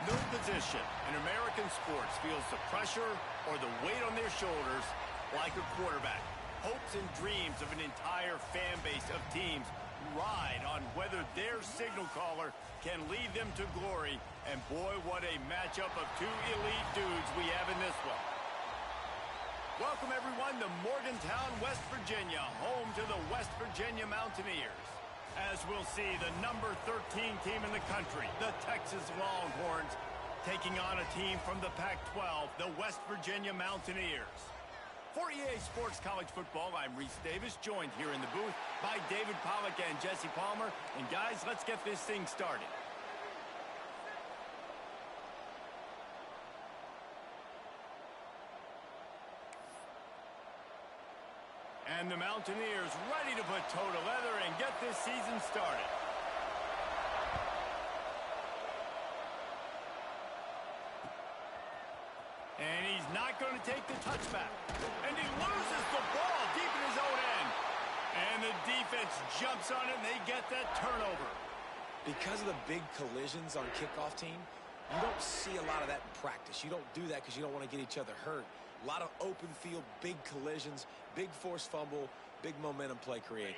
No position in American sports feels the pressure or the weight on their shoulders like a quarterback. Hopes and dreams of an entire fan base of teams ride on whether their signal caller can lead them to glory. And boy, what a matchup of two elite dudes we have in this one. Welcome, everyone, to Morgantown, West Virginia, home to the West Virginia Mountaineers. As we'll see, the number 13 team in the country, the Texas Longhorns, taking on a team from the Pac-12, the West Virginia Mountaineers. For EA Sports College Football, I'm Reese Davis, joined here in the booth by David Pollack and Jesse Palmer. And guys, let's get this thing started. And the Mountaineers ready to put toe to leather and get this season started. And he's not going to take the touchback. And he loses the ball deep in his own end. And the defense jumps on it and they get that turnover. Because of the big collisions on kickoff team, you don't see a lot of that in practice. You don't do that because you don't want to get each other hurt. A lot of open field, big collisions, big forced fumble, big momentum play created.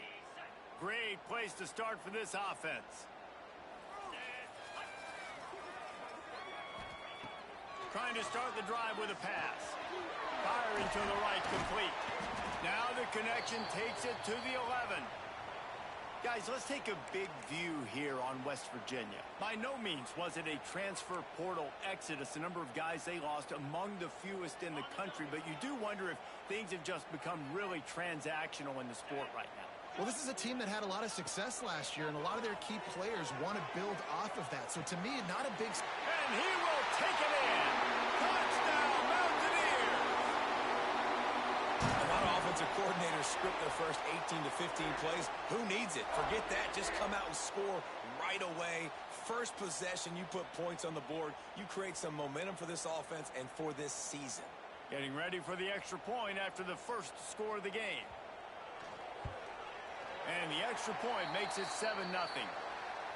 Great place to start for this offense. Trying to start the drive with a pass. Firing to the right, complete. Now the connection takes it to the 11. Guys, let's take a big view here on West Virginia. By no means was it a transfer portal exodus, the number of guys they lost among the fewest in the country, but you do wonder if things have just become really transactional in the sport right now. Well, this is a team that had a lot of success last year, and a lot of their key players want to build off of that. So to me, not a big... And he will take it in! Touchdown, Mountaineers! A lot of offensive coordinators script their first 18 to 15 plays. Who needs it? Forget that. Just come out and score right away. First possession, you put points on the board. You create some momentum for this offense and for this season. Getting ready for the extra point after the first score of the game. And the extra point makes it 7-0.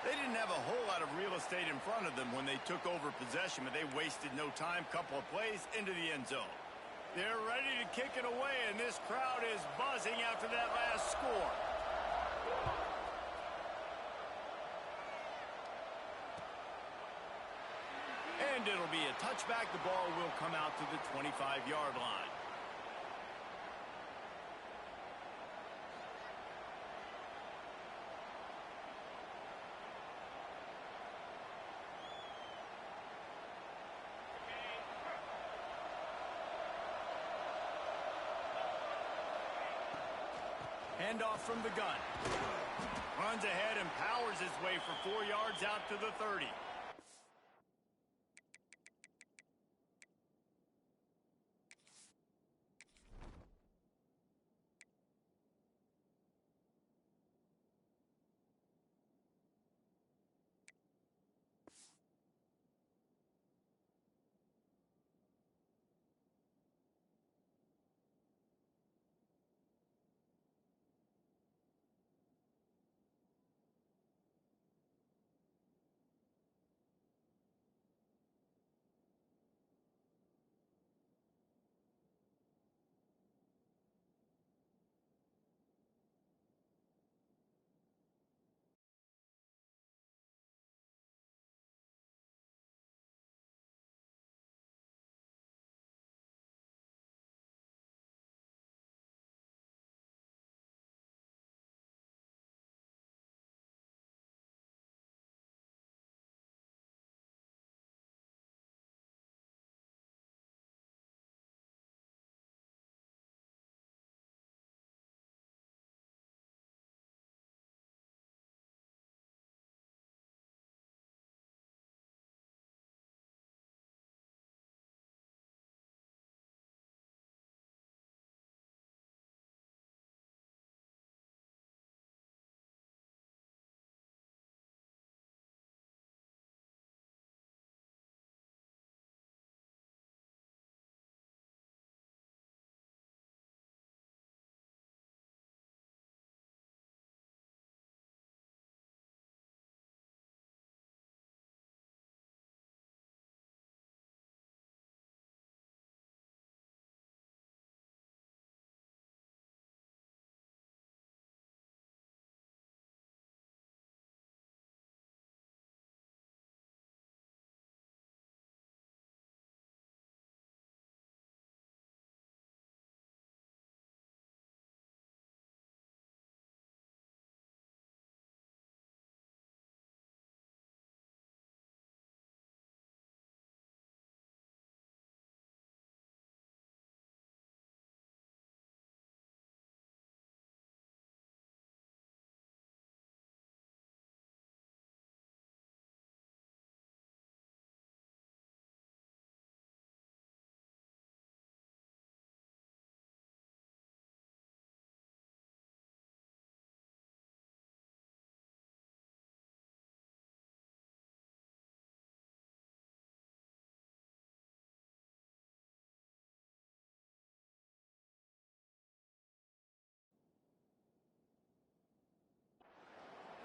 They didn't have a whole lot of real estate in front of them when they took over possession, but they wasted no time. Couple of plays into the end zone. They're ready to kick it away, and this crowd is buzzing after that last score. And it'll be a touchback. The ball will come out to the 25-yard line. Handoff from the gun. Runs ahead and powers his way for 4 yards out to the 30.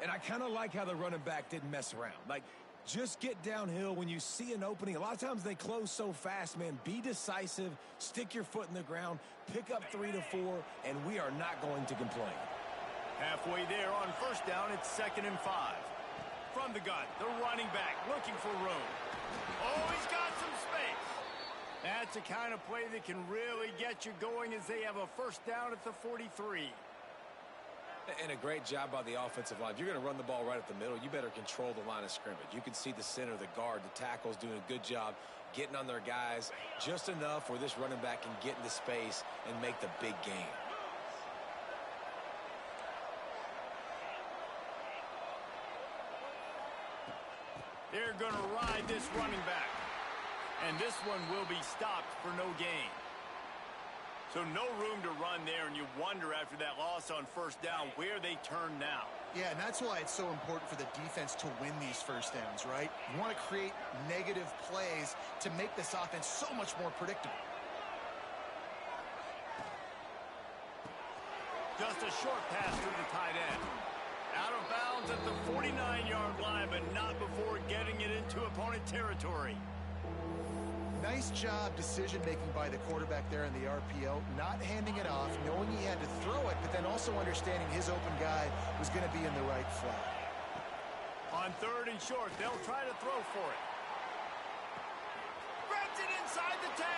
And I kind of like how the running back didn't mess around. Like, just get downhill when you see an opening. A lot of times they close so fast, man. Be decisive, stick your foot in the ground, pick up 3 to 4, and we are not going to complain. Halfway there on first down, it's 2nd and 5. From the gun, the running back looking for room. Oh, he's got some space. That's the kind of play that can really get you going as they have a first down at the 43. And a great job by the offensive line. If you're going to run the ball right at the middle, you better control the line of scrimmage. You can see the center, the guard, the tackles doing a good job getting on their guys just enough where this running back can get into space and make the big game. They're going to ride this running back. And this one will be stopped for no gain. So no room to run there, and you wonder after that loss on first down where they turn now. Yeah, and that's why it's so important for the defense to win these first downs, right? You want to create negative plays to make this offense so much more predictable. Just a short pass to the tight end. Out of bounds at the 49-yard line, but not before getting it into opponent territory. Nice job decision-making by the quarterback there in the RPO, not handing it off, knowing he had to throw it, but then also understanding his open guy was going to be in the right flat. On 3rd and short, they'll try to throw for it. Grabs it inside the 10.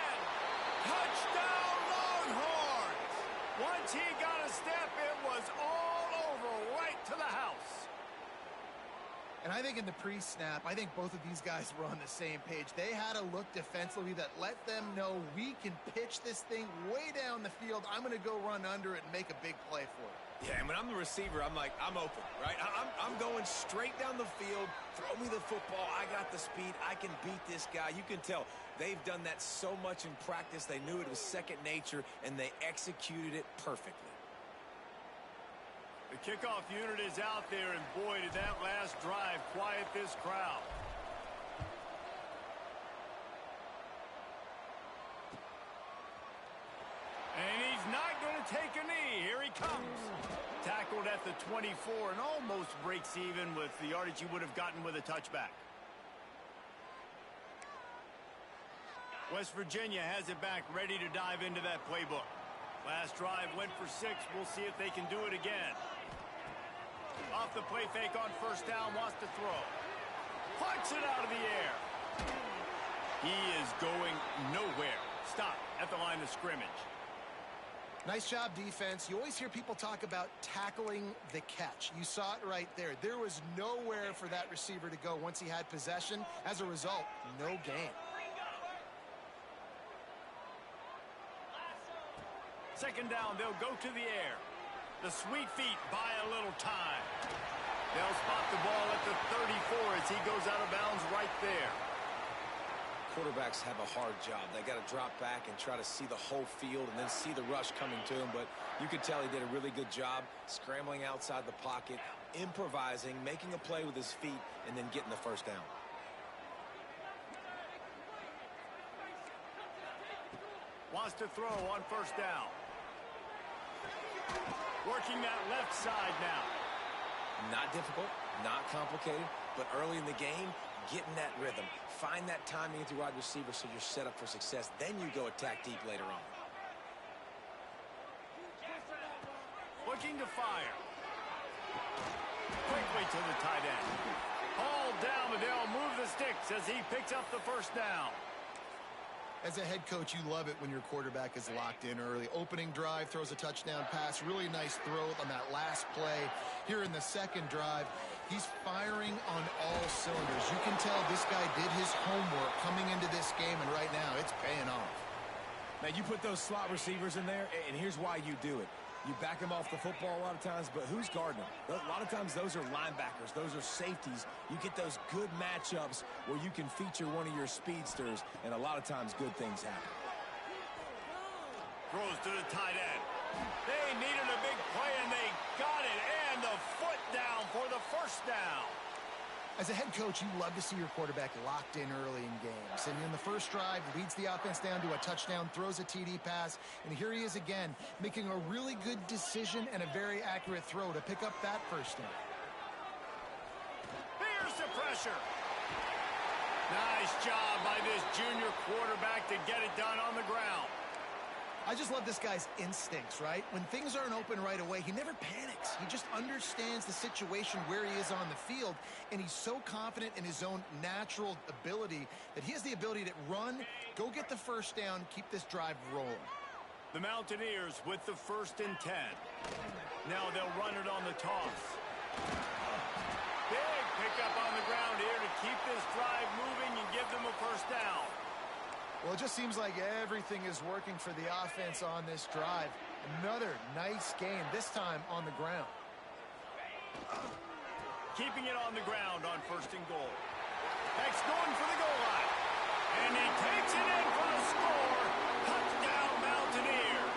Touchdown, Longhorns! Once he got a step, it was all over, right to the house. And I think in the pre-snap, I think both of these guys were on the same page. They had a look defensively that let them know we can pitch this thing way down the field. I'm going to go run under it and make a big play for it. Yeah, and when I'm the receiver, I'm like, I'm open, right? I'm going straight down the field. Throw me the football. I got the speed. I can beat this guy. You can tell they've done that so much in practice. They knew it was second nature, and they executed it perfectly. The kickoff unit is out there, and boy, did that last drive quiet this crowd. And he's not going to take a knee. Here he comes. Tackled at the 24 and almost breaks even with the yardage he would have gotten with a touchback. West Virginia has it back, ready to dive into that playbook. Last drive went for 6. We'll see if they can do it again. Off the play fake on first down, wants to throw. Punts it out of the air. He is going nowhere. Stop at the line of scrimmage. Nice job, defense. You always hear people talk about tackling the catch. You saw it right there. There was nowhere for that receiver to go once he had possession. As a result, no gain. Second down, they'll go to the air. The sweet feet buy a little time. They'll spot the ball at the 34 as he goes out of bounds right there. Quarterbacks have a hard job. They got to drop back and try to see the whole field and then see the rush coming to him. But you could tell he did a really good job scrambling outside the pocket, improvising, making a play with his feet, and then getting the first down. Wants to throw on first down. Working that left side now. Not difficult, not complicated, but early in the game, getting that rhythm. Find that timing with your wide receiver so you're set up for success. Then you go attack deep later on. Looking to fire. Quickly to the tight end. Hauled down, but they'll move the sticks as he picks up the first down. As a head coach, you love it when your quarterback is locked in early. Opening drive, throws a touchdown pass. Really nice throw on that last play. Here in the second drive, he's firing on all cylinders. You can tell this guy did his homework coming into this game, and right now it's paying off. Now, you put those slot receivers in there, and here's why you do it. You back them off the football a lot of times, but who's guarding them? A lot of times those are linebackers. Those are safeties. You get those good matchups where you can feature one of your speedsters, and a lot of times good things happen. Throws to the tight end. They needed a big play, and they got it. And the foot down for the first down. As a head coach, you love to see your quarterback locked in early in games. And in the first drive, leads the offense down to a touchdown, throws a TD pass, and here he is again, making a really good decision and a very accurate throw to pick up that first down. the pressure. Nice job by this junior quarterback to get it done on the ground. I just love this guy's instincts, right? When things aren't open right away, he never panics. He just understands the situation where he is on the field, and he's so confident in his own natural ability that he has the ability to run, go get the first down, keep this drive rolling. The Mountaineers with the 1st and 10. Now they'll run it on the toss. Big pickup on the ground here to keep this drive moving and give them a first down. Well, it just seems like everything is working for the offense on this drive. Another nice game, this time on the ground. Keeping it on the ground on 1st and goal. Heck's going for the goal line. And he takes it in for the score. Touchdown, Mountaineers.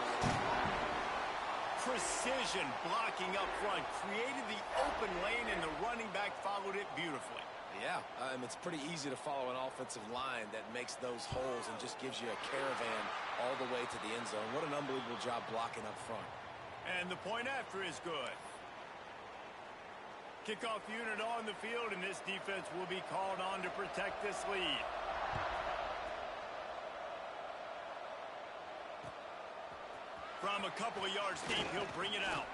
Precision blocking up front created the open lane, and the running back followed it beautifully. Yeah, it's pretty easy to follow an offensive line that makes those holes and just gives you a caravan all the way to the end zone. What an unbelievable job blocking up front. And the point after is good. Kickoff unit on the field, and this defense will be called on to protect this lead. From a couple of yards deep, he'll bring it out.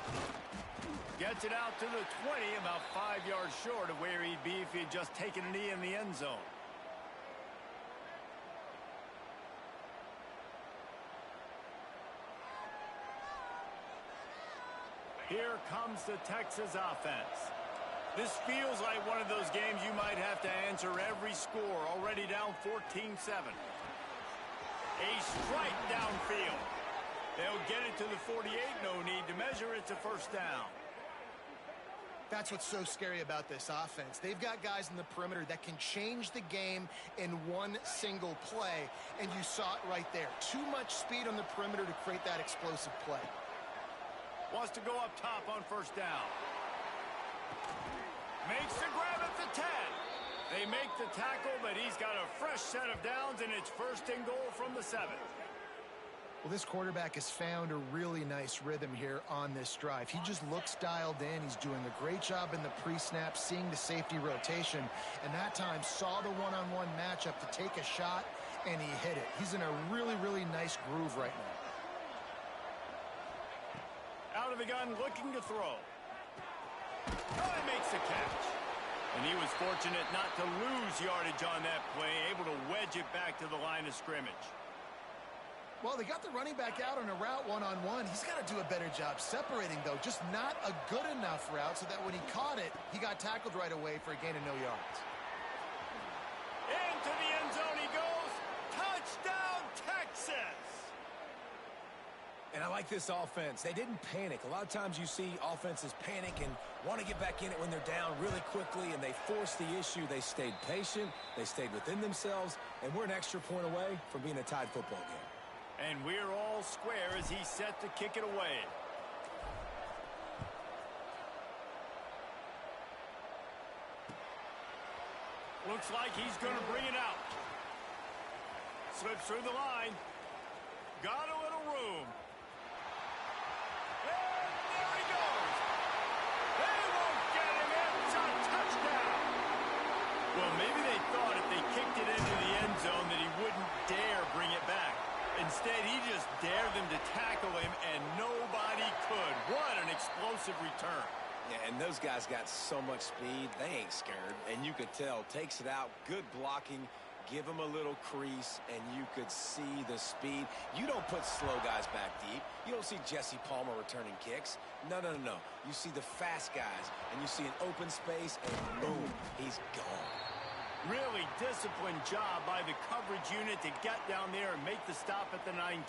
Gets it out to the 20, about 5 yards short of where he'd be if he'd just taken a knee in the end zone. Here comes the Texas offense. This feels like one of those games you might have to answer every score, already down 14-7. A strike downfield. They'll get it to the 48, no need to measure it to first down. That's what's so scary about this offense. They've got guys in the perimeter that can change the game in one single play, and you saw it right there. Too much speed on the perimeter to create that explosive play. Wants to go up top on first down. Makes the grab at the 10. They make the tackle, but he's got a fresh set of downs, and it's 1st and goal from the 7. Well, this quarterback has found a really nice rhythm here on this drive. He just looks dialed in. He's doing a great job in the pre-snap, seeing the safety rotation, and that time saw the one-on-one matchup to take a shot, and he hit it. He's in a really, really nice groove right now. Out of the gun, looking to throw. Oh, he makes the catch. And he was fortunate not to lose yardage on that play, able to wedge it back to the line of scrimmage. Well, they got the running back out on a route one-on-one. He's got to do a better job separating, though. Just not a good enough route so that when he caught it, he got tackled right away for a gain of no yards. Into the end zone he goes. Touchdown, Texas! And I like this offense. They didn't panic. A lot of times you see offenses panic and want to get back in it when they're down really quickly, and they forced the issue. They stayed patient. They stayed within themselves, and we're an extra point away from being a tied football game. And we're all square as he's set to kick it away. Looks like he's going to bring it out. Slips through the line. Got a little room. And there he goes. They won't get him. It's a touchdown. Well, maybe they thought if they kicked it into the end zone that he wouldn't dare bring it back. Instead, he just dared them to tackle him, and nobody could. What an explosive return. Yeah, and those guys got so much speed, they ain't scared. And you could tell, takes it out, good blocking, give him a little crease, and you could see the speed. You don't put slow guys back deep. You don't see Jesse Palmer returning kicks. No, no, no, no. You see the fast guys, and you see an open space, and boom, he's gone. Really disciplined job by the coverage unit to get down there and make the stop at the 19.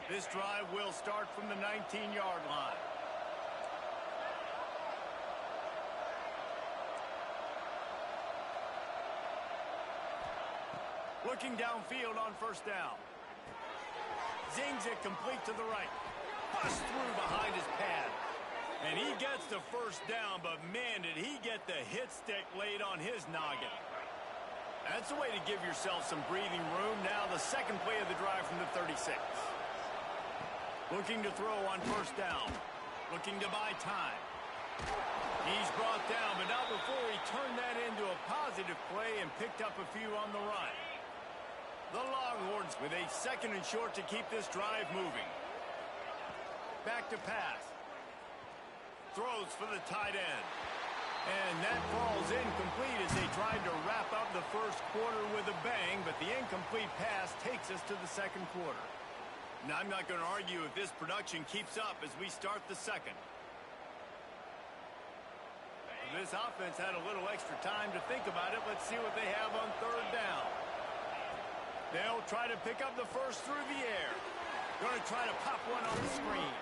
This drive will start from the 19-yard line. Looking downfield on first down. Zings it complete to the right. Bust through behind his pad. And he gets the first down, but man, did he get the hit stick laid on his noggin. That's a way to give yourself some breathing room. Now the second play of the drive from the 36. Looking to throw on first down. Looking to buy time. He's brought down, but not before he turned that into a positive play and picked up a few on the run. The Longhorns with a 2nd and short to keep this drive moving. Back to pass. Throws for the tight end. And that falls incomplete as they tried to wrap up the first quarter with a bang, but the incomplete pass takes us to the second quarter. Now, I'm not going to argue if this production keeps up as we start the second. This offense had a little extra time to think about it. Let's see what they have on third down. They'll try to pick up the first through the air. Going to try to pop one on the screen.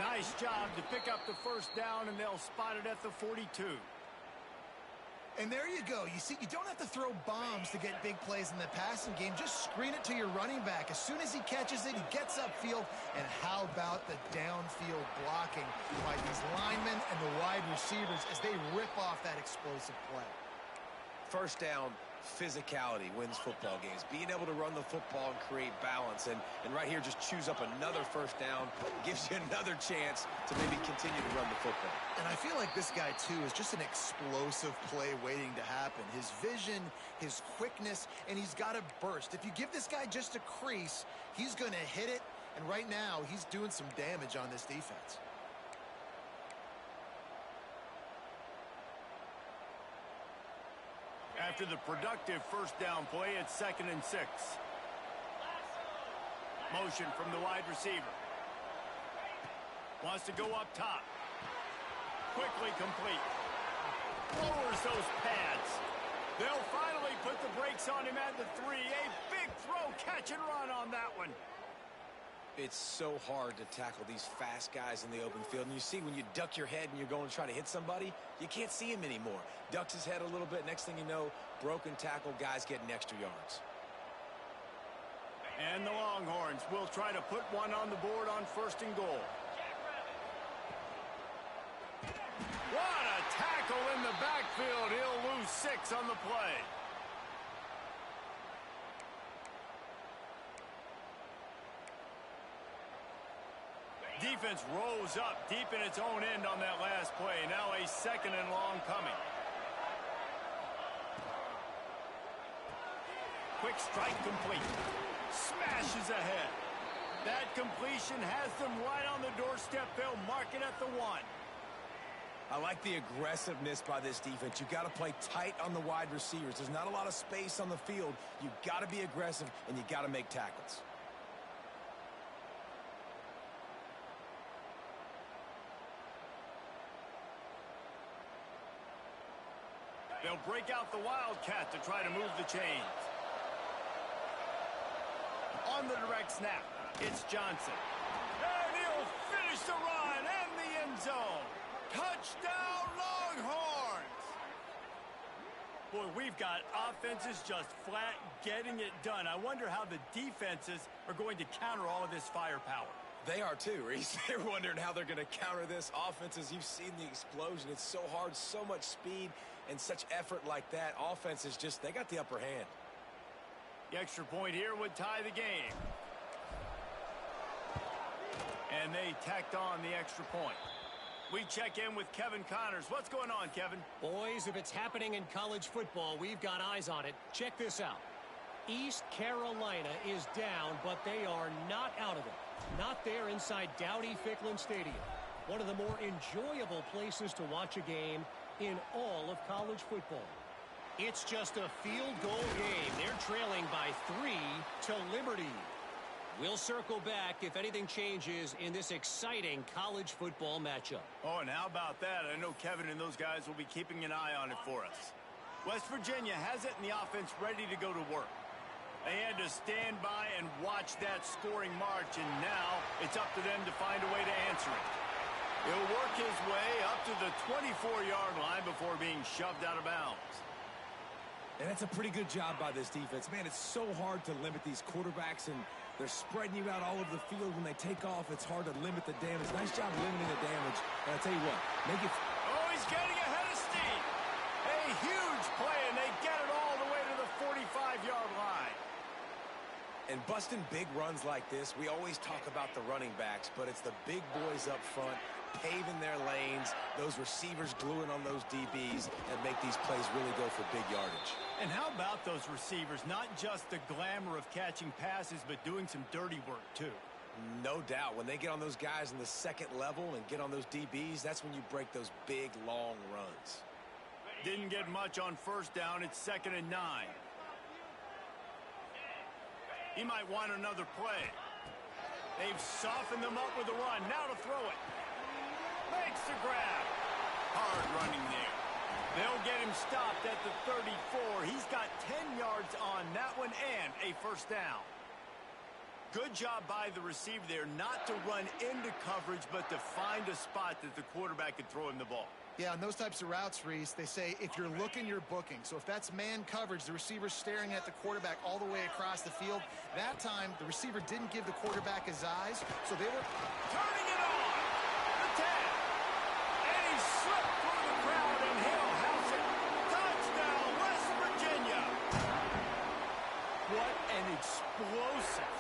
Nice job to pick up the first down, and they'll spot it at the 42. And there you go. You see, you don't have to throw bombs to get big plays in the passing game. Just screen it to your running back. As soon as he catches it, he gets upfield. And how about the downfield blocking by these linemen and the wide receivers as they rip off that explosive play? First down, physicality wins football games. Being able to run the football and create balance. And right here, just choose up another first down. Gives you another chance to maybe continue to run the football. And I feel like this guy, too, is just an explosive play waiting to happen. His vision, his quickness, and he's got a burst. If you give this guy just a crease, he's going to hit it. And right now, he's doing some damage on this defense. After the productive first down play, it's 2nd and 6. Motion from the wide receiver. Wants to go up top. Quickly complete. Lowers those pads. They'll finally put the brakes on him at the 3. A big throw, catch and run on that one. It's so hard to tackle these fast guys in the open field. And you see when you duck your head and you're going to try to hit somebody, you can't see him anymore. Ducks his head a little bit. Next thing you know, broken tackle, guys getting extra yards. And the Longhorns will try to put one on the board on 1st and goal. What a tackle in the backfield. He'll lose 6 on the play. Defense rose up deep in its own end on that last play. Now a 2nd and long coming. Quick strike complete. Smashes ahead. That completion has them right on the doorstep. They'll mark it at the 1. I like the aggressiveness by this defense. You got to play tight on the wide receivers. There's not a lot of space on the field. You got to be aggressive, and you got to make tackles. They'll break out the Wildcat to try to move the chains. On the direct snap, it's Johnson. And he'll finish the run and the end zone. Touchdown, Longhorns! Boy, we've got offenses just flat getting it done. I wonder how the defenses are going to counter all of this firepower. They are too, Reese. They're wondering how they're going to counter this. Offenses, you've seen the explosion. It's so hard, so much speed, and such effort like that. Offenses just, they got the upper hand. The extra point here would tie the game. And they tacked on the extra point. We check in with Kevin Connors. What's going on, Kevin? Boys, if it's happening in college football, we've got eyes on it. Check this out. East Carolina is down, but they are not out of it. Not there inside Dowdy-Ficklin Stadium. One of the more enjoyable places to watch a game in all of college football. It's just a field goal game. They're trailing by 3 to Liberty. We'll circle back if anything changes in this exciting college football matchup. Oh, and how about that? I know Kevin and those guys will be keeping an eye on it for us. West Virginia has it in the offense ready to go to work. They had to stand by and watch that scoring march, and now it's up to them to find a way to answer it. He'll work his way up to the 24-yard line before being shoved out of bounds. And that's a pretty good job by this defense. Man, it's so hard to limit these quarterbacks, and they're spreading you out all over the field. When they take off, it's hard to limit the damage. Nice job limiting the damage. And I'll tell you what, make it... Oh, he's getting ahead of steam. A huge play, and they get it all the way to the 45-yard line. And busting big runs like this, we always talk about the running backs, but it's the big boys up front paving their lanes, those receivers gluing on those DBs that make these plays really go for big yardage. And how about those receivers? Not just the glamour of catching passes, but doing some dirty work too. No doubt. When they get on those guys in the second level and get on those DBs, that's when you break those big, long runs. Didn't get much on first down. It's 2nd and 9. He might want another play. They've softened them up with a run. Now to throw it. Makes the grab. Hard running there. They'll get him stopped at the 34. He's got 10 yards on that one and a first down. Good job by the receiver there not to run into coverage, but to find a spot that the quarterback could throw him the ball. Yeah, on those types of routes, Reese, they say if you're looking, you're booking. So if that's man coverage, the receiver's staring at the quarterback all the way across the field. That time, the receiver didn't give the quarterback his eyes, so they were turning it on. The 10. And he slipped through the crowd, and he'll house it. Touchdown, West Virginia. What an explosive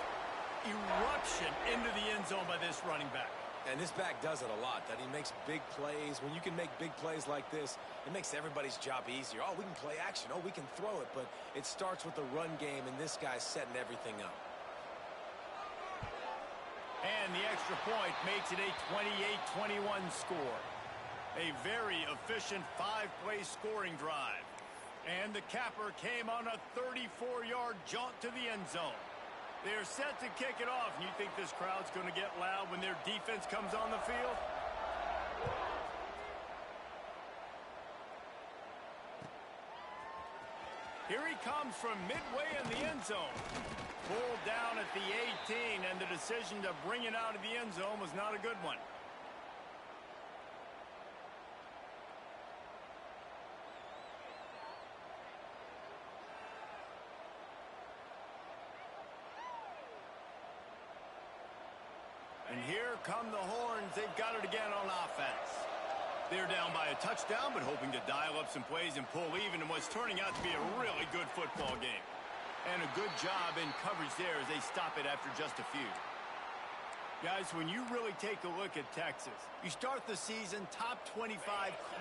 eruption into the end zone by this running back. And this back does it a lot, that he makes big plays. When you can make big plays like this, it makes everybody's job easier. Oh, we can play action. Oh, we can throw it. But it starts with the run game, and this guy's setting everything up. And the extra point makes it a 28-21 score. A very efficient 5-play scoring drive. And the capper came on a 34-yard jaunt to the end zone. They're set to kick it off. You think this crowd's going to get loud when their defense comes on the field? Here he comes from midway in the end zone. Pulled down at the 18, and the decision to bring it out of the end zone was not a good one. And here come the horns. They've got it again on offense. They're down by a touchdown, but hoping to dial up some plays and pull even in what's turning out to be a really good football game. And a good job in coverage there as they stop it after just a few. Guys, when you really take a look at Texas, you start the season top 25.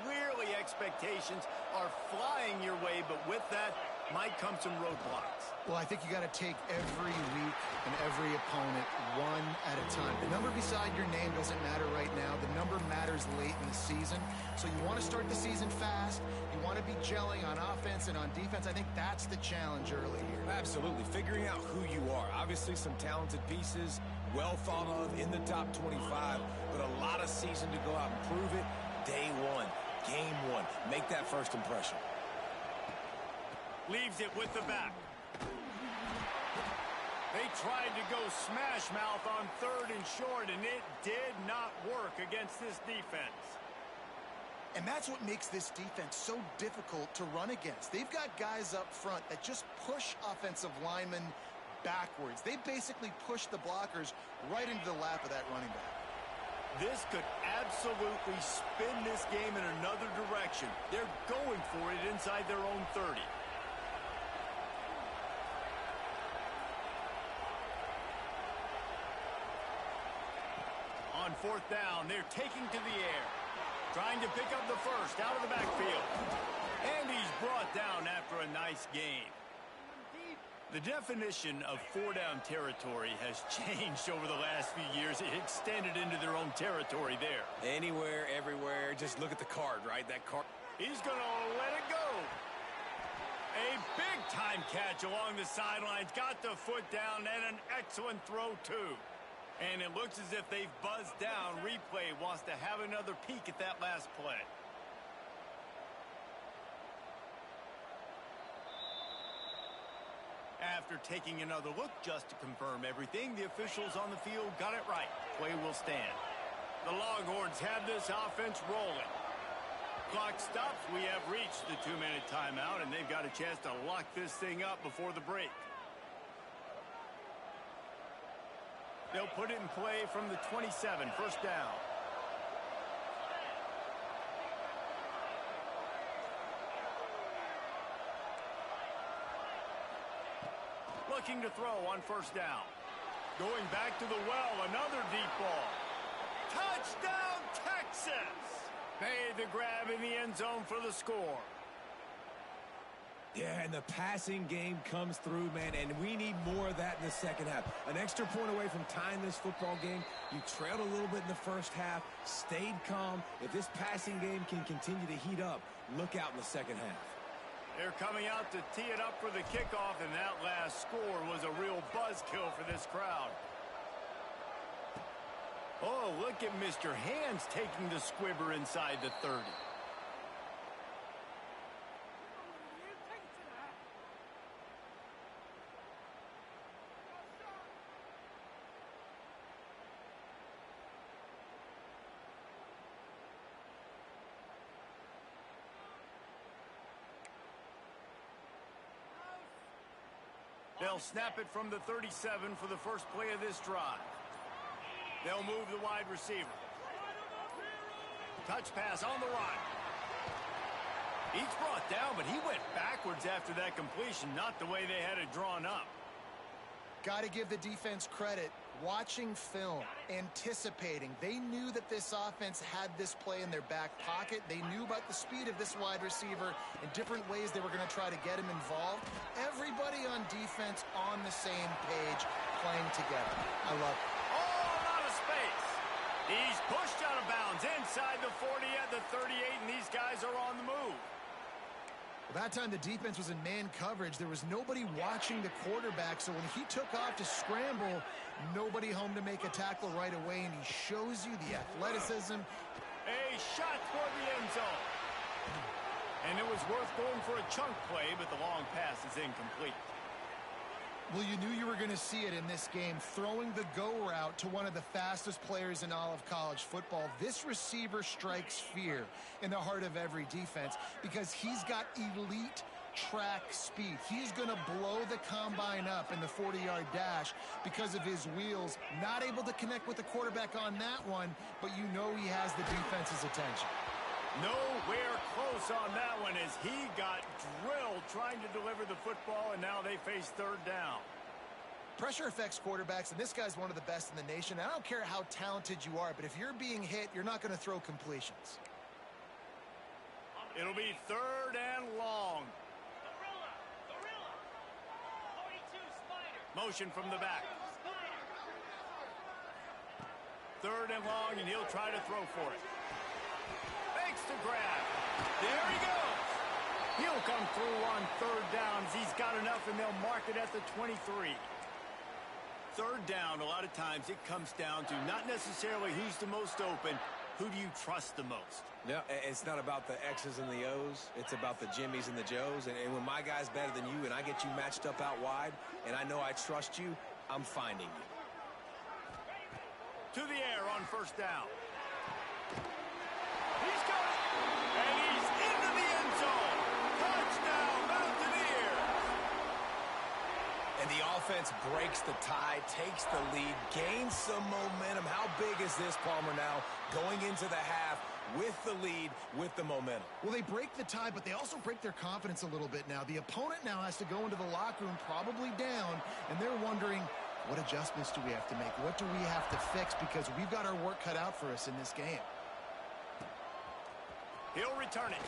Clearly expectations are flying your way, but with that might come some roadblocks. Well, I think you got to take every week and every opponent one at a time. The number beside your name doesn't matter right now. The number matters late in the season. So you want to start the season fast. You want to be gelling on offense and on defense. I think that's the challenge early here. Absolutely. Figuring out who you are. Obviously some talented pieces, well thought of in the top 25, but a lot of season to go out and prove it. Day one, game one. Make that first impression. Leaves it with the back. They tried to go smash mouth on 3rd and short, and it did not work against this defense. And that's what makes this defense so difficult to run against. They've got guys up front that just push offensive linemen backwards. They basically push the blockers right into the lap of that running back. This could absolutely spin this game in another direction. They're going for it inside their own 30. On 4th down, they're taking to the air. Trying to pick up the first out of the backfield. And he's brought down after a nice gain. The definition of 4-down territory has changed over the last few years. It extended into their own territory there. Anywhere, everywhere. Just look at the card, right? That card. He's going to let it go. A big-time catch along the sidelines. Got the foot down and an excellent throw, too. And it looks as if they've buzzed down. Replay wants to have another peek at that last play. After taking another look just to confirm everything, the officials on the field got it right. Play will stand. The Longhorns have this offense rolling. Clock stops. We have reached the 2-minute timeout, and they've got a chance to lock this thing up before the break. They'll put it in play from the 27, 1st down. looking to throw on first down. Going back to the well, another deep ball. Touchdown, Texas! Made the grab in the end zone for the score. Yeah, and the passing game comes through, man, and we need more of that in the second half. An extra point away from tying this football game. You trailed a little bit in the first half, stayed calm. If this passing game can continue to heat up, look out in the second half. They're coming out to tee it up for the kickoff, and that last score was a real buzzkill for this crowd. Oh, look at Mr. Hands taking the squibber inside the 30. They'll snap it from the 37 for the first play of this drive. They'll move the wide receiver. Touch pass on the right. He's brought down, but he went backwards after that completion, not the way they had it drawn up. Got to give the defense credit. Watching film, anticipating. They knew that this offense had this play in their back pocket. They knew about the speed of this wide receiver and different ways they were going to try to get him involved. Everybody on defense on the same page, playing together. I love it. Oh, a lot of space. He's pushed out of bounds inside the 40 at the 38, and these guys are on the move. Well, that time the defense was in man coverage. There was nobody watching the quarterback, so when he took off to scramble, nobody home to make a tackle right away, and he shows you the athleticism. A shot toward the end zone. And it was worth going for a chunk play, but the long pass is incomplete. Well, you knew you were going to see it in this game, throwing the go route to one of the fastest players in all of college football. This receiver strikes fear in the heart of every defense because he's got elite track speed. He's going to blow the combine up in the 40-yard dash because of his wheels. Not able to connect with the quarterback on that one, but you know he has the defense's attention. Nowhere close on that one as he got drilled trying to deliver the football, and now they face third down. Pressure affects quarterbacks, and this guy's one of the best in the nation. I don't care how talented you are, but if you're being hit, you're not going to throw completions. It'll be third and long. Motion from the back. Third and long, and he'll try to throw for it. Fakes to grab. There he goes. He'll come through on third downs. He's got enough, and they'll mark it at the 23. Third down, a lot of times it comes down to not necessarily who's the most open, who do you trust the most? No, it's not about the X's and the O's. It's about the Jimmys and the Joes. And when my guy's better than you and I get you matched up out wide and I know I trust you, I'm finding you. To the air on first down. He's got it. And he's into the end zone. Touchdown, Mountaineers. And the offense breaks the tie, takes the lead, gains some momentum. How big is this, Palmer, now going into the half with the lead, with the momentum? Well, they break the tie, but they also break their confidence a little bit now. The opponent now has to go into the locker room probably down, and they're wondering, what adjustments do we have to make? What do we have to fix? Because we've got our work cut out for us in this game. He'll return it.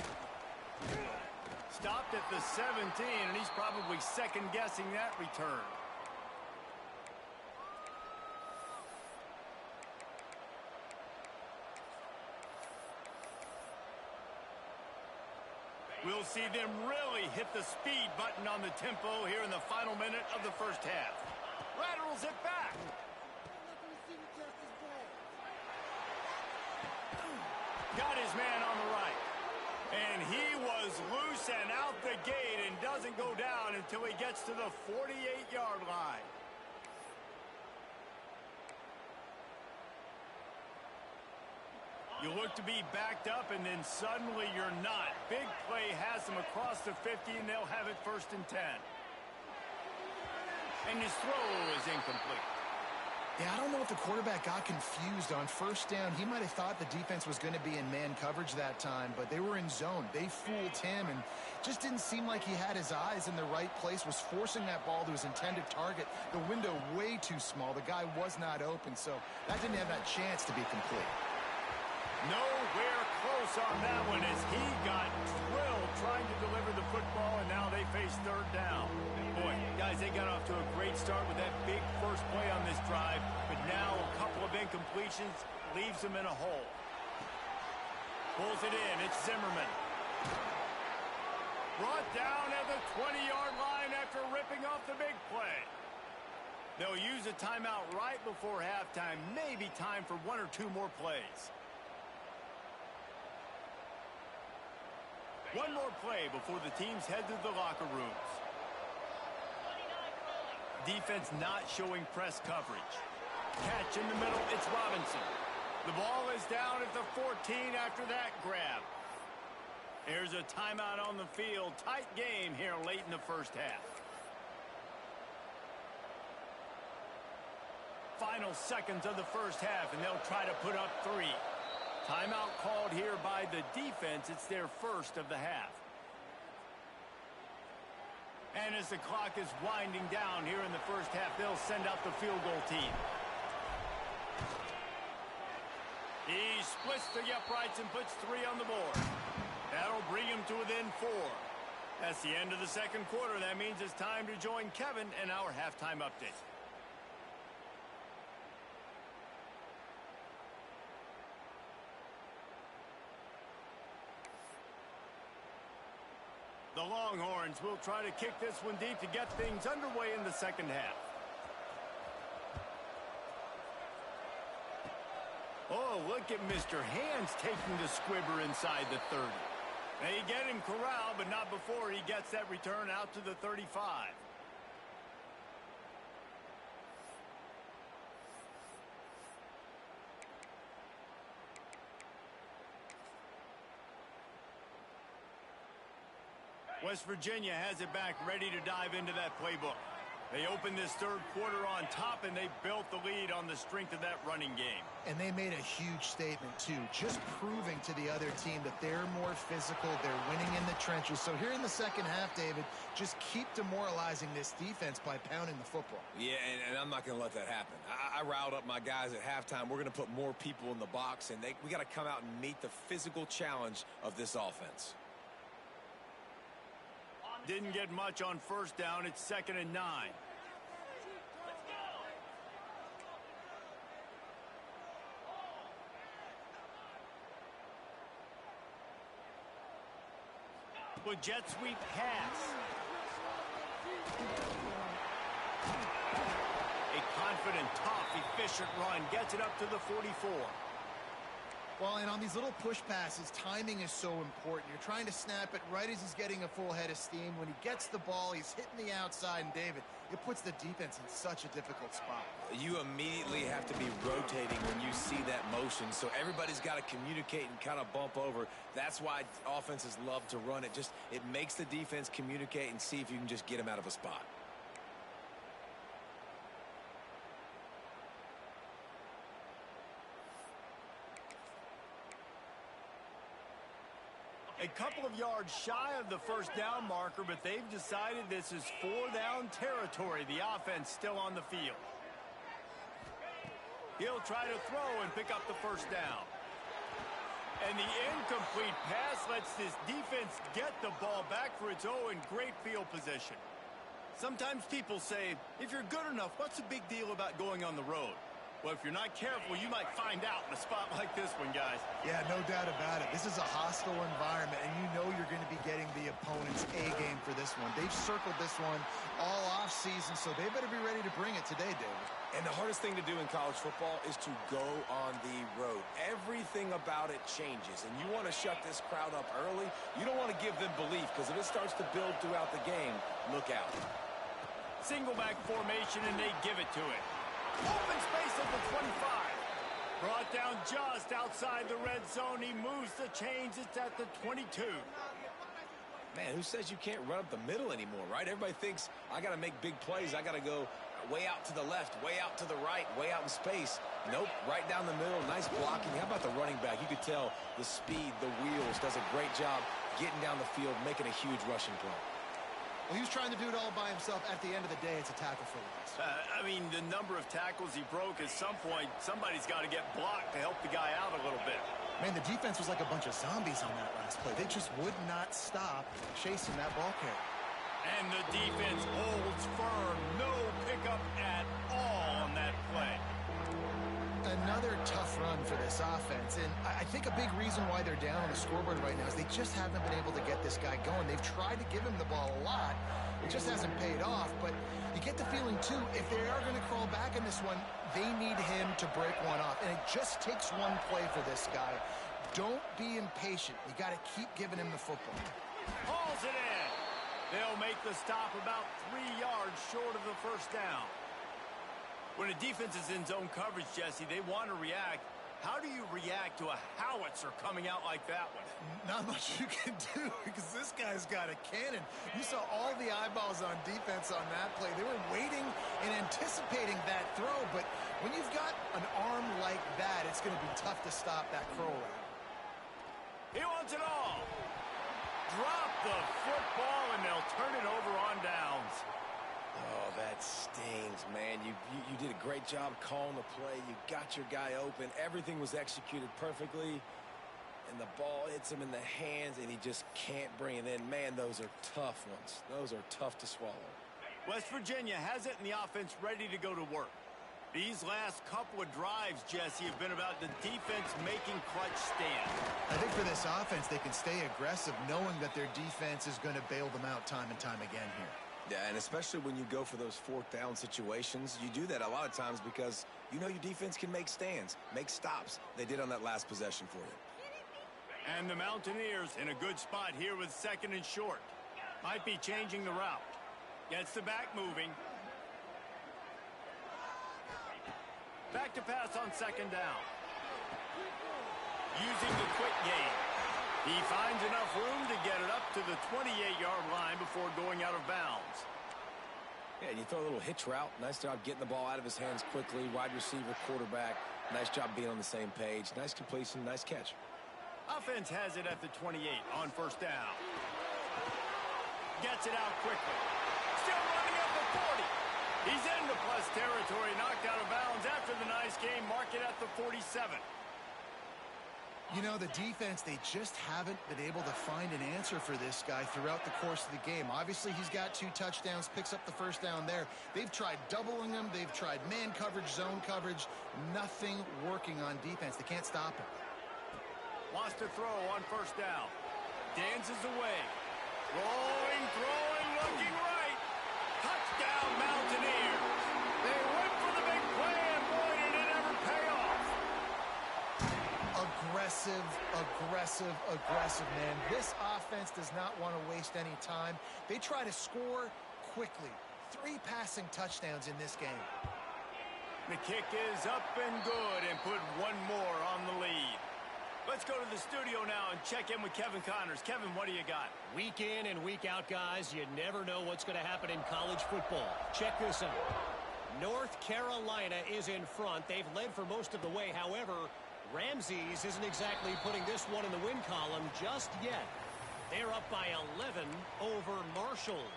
Stopped at the 17, and he's probably second-guessing that return. We'll see them really hit the speed button on the tempo here in the final minute of the first half. Laterals it back. Got his man on the right. And he was loose and out the gate and doesn't go down until he gets to the 48-yard line. You look to be backed up, and then suddenly you're not. Big play has them across the 50, and they'll have it first and 10. And his throw is incomplete. Yeah, I don't know if the quarterback got confused on first down. He might have thought the defense was going to be in man coverage that time, but they were in zone. They fooled him and just didn't seem like he had his eyes in the right place, was forcing that ball to his intended target. The window way too small. The guy was not open, so that didn't have that chance to be complete. Nowhere close on that one as he got drilled trying to deliver the football, and now they face third down. Boy, guys, they got off to a great start with that big first play on this drive, but now a couple of incompletions leaves them in a hole. Pulls it in. It's Zimmerman. Brought down at the 20-yard line after ripping off the big play. They'll use a timeout right before halftime. Maybe time for one or two more plays. One more play before the teams head to the locker rooms. Defense not showing press coverage. Catch in the middle, it's Robinson. The ball is down at the 14 after that grab. Here's a timeout on the field. Tight game here late in the first half. Final seconds of the first half, and they'll try to put up 3. Timeout called here by the defense. It's their first of the half. And as the clock is winding down here in the first half, they'll send out the field goal team. He splits the uprights and puts 3 on the board. That'll bring him to within 4. That's the end of the second quarter. That means it's time to join Kevin and our halftime update. The Longhorns will try to kick this one deep to get things underway in the second half. Oh, look at Mr. Hands taking the squibber inside the 30. They get him corralled, but not before he gets that return out to the 35. West Virginia has it back, ready to dive into that playbook. They opened this third quarter on top, and they built the lead on the strength of that running game. And they made a huge statement, too, just proving to the other team that they're more physical, they're winning in the trenches. So here in the second half, David, just keep demoralizing this defense by pounding the football. Yeah, and I'm not going to let that happen. I riled up my guys at halftime. We're going to put more people in the box, and we got to come out and meet the physical challenge of this offense. Didn't get much on first down. It's 2nd and 9. With jet sweep pass. A confident, tough, efficient run gets it up to the 44. Well, and on these little push passes, timing is so important. You're trying to snap it right as he's getting a full head of steam. When he gets the ball, he's hitting the outside, and David, it puts the defense in such a difficult spot. You immediately have to be rotating when you see that motion, so everybody's got to communicate and kind of bump over. That's why offenses love to run it. It makes the defense communicate and see if you can just get him out of a spot. A couple of yards shy of the first down marker, but they've decided this is 4-down territory. The offense still on the field. He'll try to throw and pick up the first down. And the incomplete pass lets this defense get the ball back for its own. Great field position. Sometimes people say, if you're good enough, what's the big deal about going on the road? Well, if you're not careful, you might find out in a spot like this one, guys. Yeah, no doubt about it. This is a hostile environment, and you know you're going to be getting the opponent's A-game for this one. They've circled this one all off-season, so they better be ready to bring it today, David. And the hardest thing to do in college football is to go on the road. Everything about it changes, and you want to shut this crowd up early. You don't want to give them belief, because if it starts to build throughout the game, look out. Single back formation, and they give it to it. Open space at the 25. Brought down just outside the red zone. He moves the chains. It's at the 22. Man, who says you can't run up the middle anymore, right? Everybody thinks, I got to make big plays. I got to go way out to the left, way out to the right, way out in space. Nope, right down the middle. Nice blocking. How about the running back? You could tell the speed, the wheels, does a great job getting down the field, making a huge rushing play. Well, he was trying to do it all by himself. At the end of the day, it's a tackle for loss. I mean, the number of tackles he broke, at some point, somebody's got to get blocked to help the guy out a little bit. Man, the defense was like a bunch of zombies on that last play. They just would not stop chasing that ball carrier. And the defense holds firm. No pickup at all on that play. Another tough run for this offense, and I think a big reason why they're down on the scoreboard right now is they just haven't been able to get this guy going. They've tried to give him the ball a lot. It just hasn't paid off, but you get the feeling, too, if they are going to crawl back in this one, they need him to break one off, and it just takes one play for this guy. Don't be impatient. You got to keep giving him the football. Hauls it in. They'll make the stop about 3 yards short of the first down. When a defense is in zone coverage, Jesse, they want to react. How do you react to a howitzer coming out like that one? Not much you can do because this guy's got a cannon. You saw all the eyeballs on defense on that play. They were waiting and anticipating that throw, but when you've got an arm like that, it's going to be tough to stop that curl route. He wants it all. Drop the football, and they'll turn it over on downs. Oh, that stings, man. You did a great job calling the play. You got your guy open. Everything was executed perfectly. And the ball hits him in the hands, and he just can't bring it in. Man, those are tough ones. Those are tough to swallow. West Virginia has it in the offense ready to go to work. These last couple of drives, Jesse, have been about the defense making clutch stands. I think for this offense, they can stay aggressive knowing that their defense is going to bail them out time and time again here. Yeah, and especially when you go for those fourth down situations, you do that a lot of times because you know your defense can make stands, make stops. They did on that last possession for you. And the Mountaineers in a good spot here with 2nd and short. Might be changing the route. Gets the back moving. Back to pass on 2nd down. Using the quick game. He finds enough room to get it up to the 28-yard line before going out of bounds. Yeah, and you throw a little hitch route. Nice job getting the ball out of his hands quickly. Wide receiver, quarterback. Nice job being on the same page. Nice completion, nice catch. Offense has it at the 28 on 1st down. Gets it out quickly. Still running up the 40. He's into plus territory, knocked out of bounds after the nice game. Mark it at the 47. You know, the defense, they just haven't been able to find an answer for this guy throughout the course of the game. Obviously, he's got 2 touchdowns, picks up the 1st down there. They've tried doubling him. They've tried man coverage, zone coverage. Nothing working on defense. They can't stop him. Wants to throw on 1st down. Dances away. Rolling, throwing, looking right. Touchdown, Mountaineers. They went for the big play, and boy, did it ever pay off. Aggressive, man. This offense does not want to waste any time. They try to score quickly. 3 passing touchdowns in this game. The kick is up and good and put one more on the lead. Let's go to the studio now and check in with Kevin Connors. Kevin, what do you got? Week in and week out, guys, you never know what's going to happen in college football. Check this out. North Carolina is in front. They've led for most of the way. However, Ramses isn't exactly putting this one in the win column just yet. They're up by 11 over Marshall.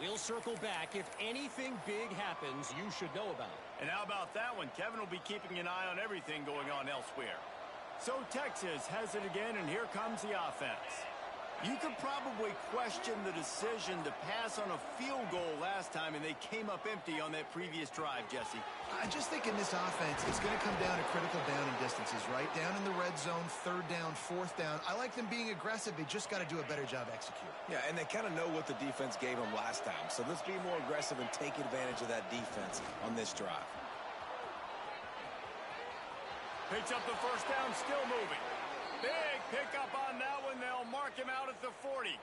We'll circle back. If anything big happens, you should know about it. And how about that one? Kevin will be keeping an eye on everything going on elsewhere. So Texas has it again, and here comes the offense. You could probably question the decision to pass on a field goal last time, and they came up empty on that previous drive, Jesse. I just think in this offense, it's going to come down to critical down and distances, right? Down in the red zone, 3rd down, 4th down. I like them being aggressive. They just got to do a better job executing. Yeah, and they kind of know what the defense gave them last time. So let's be more aggressive and take advantage of that defense on this drive. Picks up the 1st down, still moving. Big pickup on that one. They'll mark him out at the 40.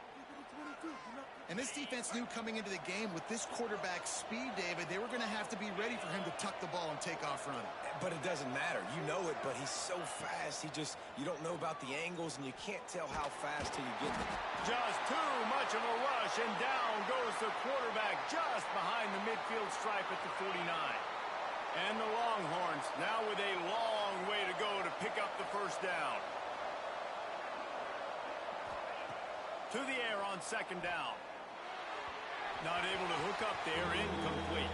And this defense knew coming into the game with this quarterback's speed, David, they were going to have to be ready for him to tuck the ball and take off running. But it doesn't matter. You know it, but he's so fast. You don't know about the angles, and you can't tell how fast till you get there. Just too much of a rush, and down goes the quarterback just behind the midfield stripe at the 49. And the Longhorns now with a long way to go to pick up the first down. To the air on second down. Not able to hook up there, incomplete.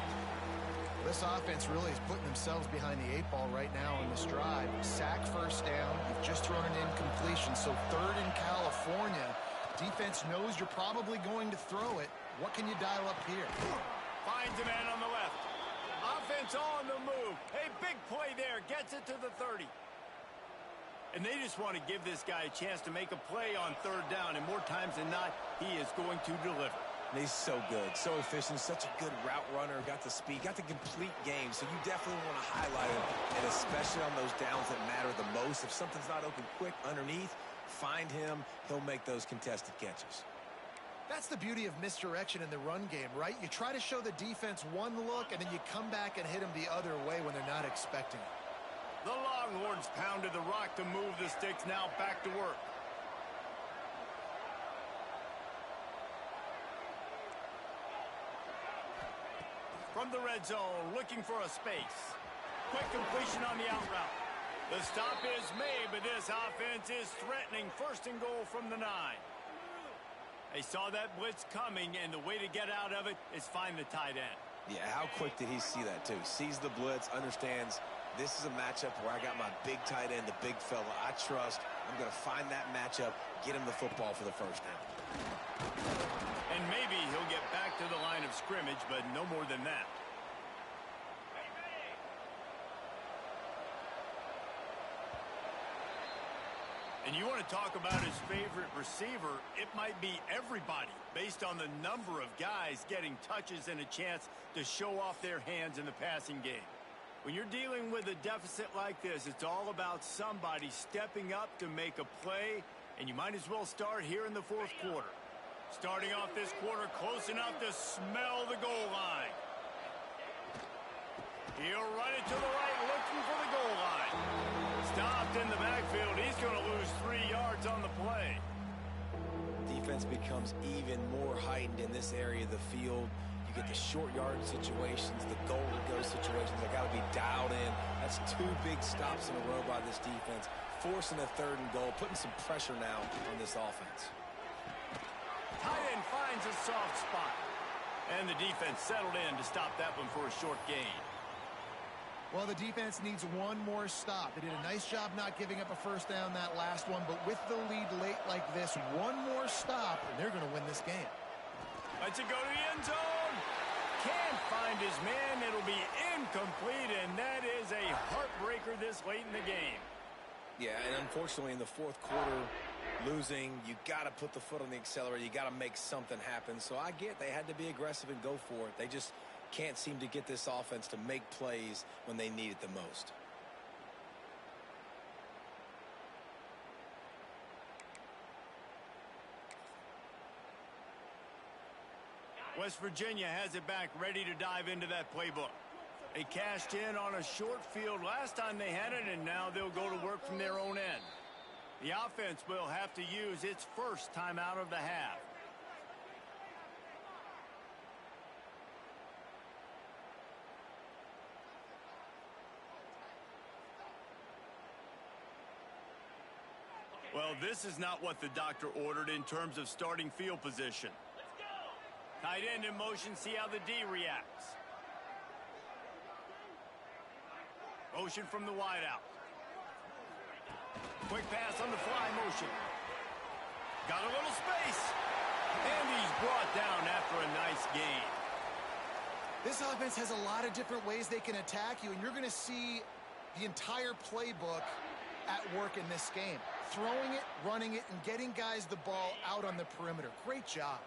This offense really is putting themselves behind the 8 ball right now on this drive. Sack first down. You've just thrown an incompletion, so third in California. Defense knows you're probably going to throw it. What can you dial up here? Finds a man on the left. Offense on the move. A big play there. Gets it to the 30. And they just want to give this guy a chance to make a play on third down. And more times than not, he is going to deliver. And he's so good, so efficient, such a good route runner, got the speed, got the complete game. So you definitely want to highlight him, and especially on those downs that matter the most. If something's not open quick underneath, find him. He'll make those contested catches. That's the beauty of misdirection in the run game, right? You try to show the defense one look, and then you come back and hit them the other way when they're not expecting it. The Longhorns pounded the rock to move the sticks. Now back to work. From the red zone, looking for a space. Quick completion on the out route. The stop is made, but this offense is threatening. First and goal from the 9. They saw that blitz coming, and the way to get out of it is find the tight end. Yeah, how quick did he see that, too? Sees the blitz, understands this is a matchup where I got my big tight end, the big fella I trust. I'm going to find that matchup, get him the football for the first down. And maybe he'll get back to the line of scrimmage, but no more than that. And you want to talk about his favorite receiver, it might be everybody based on the number of guys getting touches and a chance to show off their hands in the passing game. When you're dealing with a deficit like this, it's all about somebody stepping up to make a play, and you might as well start here in the fourth quarter. Starting off this quarter close enough to smell the goal line. He'll run it to the right, looking for the goal line. Stopped in the backfield. He's going to lose 3 yards on the play. Defense becomes even more heightened in this area of the field. You get the short yardage situations, the goal-to-go situations. They got to be dialed in. That's 2 big stops in a row by this defense, forcing a third and goal, putting some pressure now on this offense. Tight end finds a soft spot. And the defense settled in to stop that one for a short gain. Well, the defense needs one more stop. They did a nice job not giving up a first down that last one, but with the lead late like this, one more stop, and they're going to win this game. Lets it go to the end zone. Can't find his man. It'll be incomplete, and that is a heartbreaker this late in the game. Yeah, and unfortunately in the fourth quarter, losing, you got to put the foot on the accelerator. You got to make something happen. So I get they had to be aggressive and go for it. They just can't seem to get this offense to make plays when they need it the most. West Virginia has it back, ready to dive into that playbook. They cashed in on a short field last time they had it, and now they'll go to work from their own end. The offense will have to use its first timeout of the half. Well, this is not what the doctor ordered in terms of starting field position. Tight end in motion, see how the D reacts. Motion from the wideout. Quick pass on the fly motion. Got a little space. And he's brought down after a nice gain. This offense has a lot of different ways they can attack you, and you're going to see the entire playbook at work in this game. Throwing it, running it, and getting guys the ball out on the perimeter. Great job.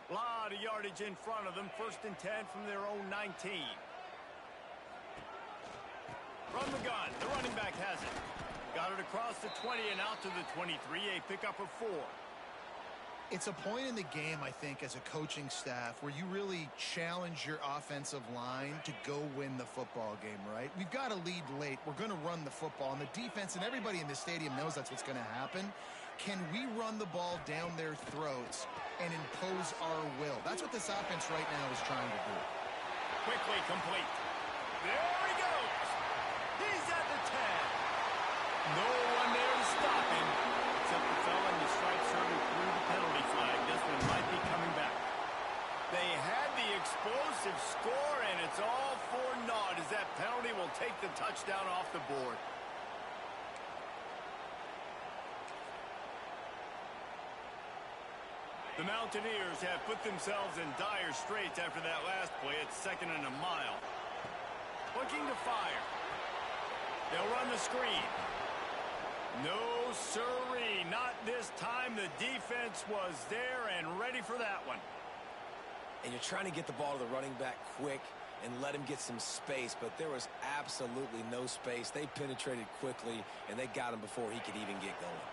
A lot of yardage in front of them. 1st and 10 from their own 19. From the gun, the running back has it. Got it across the 20 and out to the 23. A pickup of 4. It's a point in the game, I think, as a coaching staff where you really challenge your offensive line to go win the football game, right? We've got to lead late. We're going to run the football. And the defense and everybody in the stadium knows that's what's going to happen. Can we run the ball down their throats and impose our will? That's what this offense right now is trying to do. Quickly complete. There he goes. He's at the 10. No one there to stop him, except the fella in the striped shirt who threw the penalty flag. This one might be coming back. They had the explosive score, and it's all for naught as that penalty will take the touchdown off the board. The Mountaineers have put themselves in dire straits after that last play. It's 2nd and a mile. Looking to fire. They'll run the screen. No siree, not this time. The defense was there and ready for that one. And you're trying to get the ball to the running back quick and let him get some space, but there was absolutely no space. They penetrated quickly, and they got him before he could even get going.